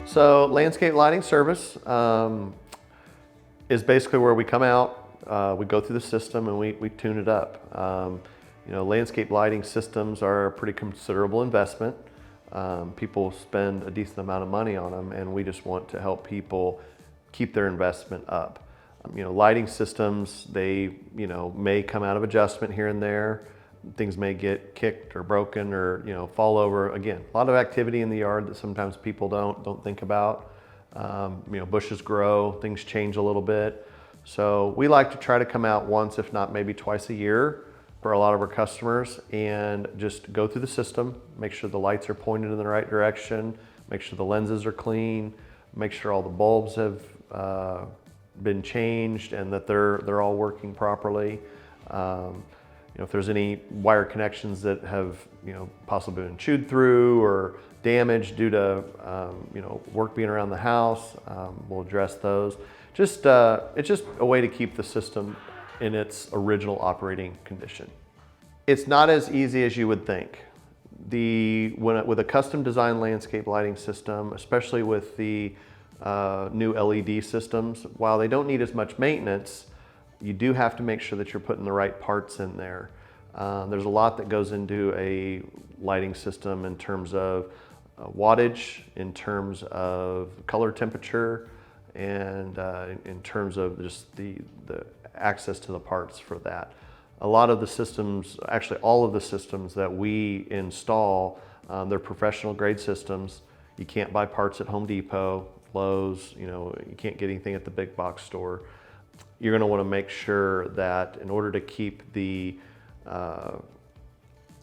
So landscape lighting service is basically where we come out, we go through the system and we tune it up. Landscape lighting systems are a pretty considerable investment. People spend a decent amount of money on them, and we just want to help people keep their investment up. Lighting systems, they may come out of adjustment here and there. Things may get kicked or broken or fall over. Again, a lot of activity in the yard that sometimes people don't think about. Bushes grow, things change a little bit. So we like to try to come out once, if not maybe twice a year for a lot of our customers, and just go through the system, make sure the lights are pointed in the right direction, make sure the lenses are clean, make sure all the bulbs have been changed and that they're all working properly. If there's any wire connections that have possibly been chewed through or damaged due to work being around the house, we'll address those. It's just a way to keep the system in its original operating condition. It's not as easy as you would think. With a custom designed landscape lighting system, especially with the new LED systems, while they don't need as much maintenance, you do have to make sure that you're putting the right parts in there. There's a lot that goes into a lighting system in terms of wattage, in terms of color temperature, and in terms of just the access to the parts for that. A lot of the systems, actually all of the systems that we install, they're professional grade systems. You can't buy parts at Home Depot, Lowe's, you can't get anything at the big box store. You're going to want to make sure that in order to keep the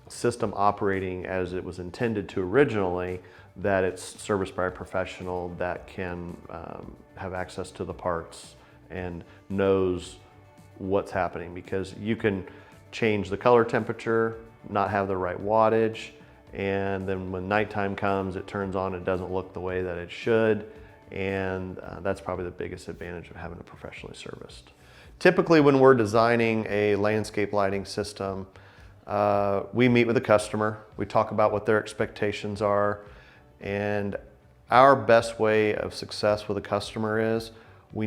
system operating as it was intended to originally, that it's serviced by a professional that can have access to the parts and knows what's happening, because you can change the color temperature, not have the right wattage, and then when nighttime comes, it turns on, it doesn't look the way that it should. And that's probably the biggest advantage of having it professionally serviced. Typically when we're designing a landscape lighting system, we meet with the customer, we talk about what their expectations are, and our best way of success with a customer is we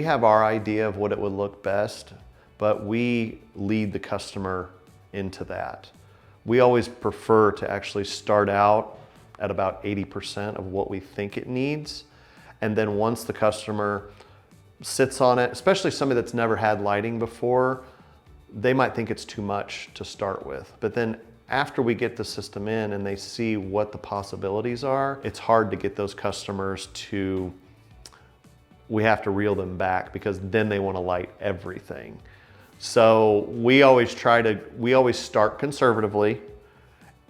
have our idea of what it would look best, but we lead the customer into that. We always prefer to actually start out at about 80% of what we think it needs. And then once the customer sits on it, especially somebody that's never had lighting before, they might think it's too much to start with. But then after we get the system in and they see what the possibilities are, it's hard to get those customers we have to reel them back, because then they want to light everything. So we always start conservatively,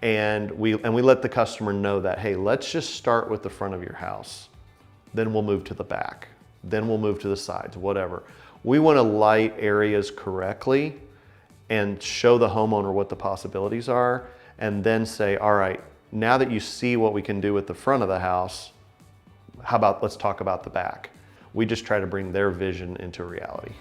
and we let the customer know that, hey, let's just start with the front of your house. Then we'll move to the back. Then we'll move to the sides, whatever. We want to light areas correctly and show the homeowner what the possibilities are, and then say, all right, now that you see what we can do with the front of the house, how about let's talk about the back. We just try to bring their vision into reality.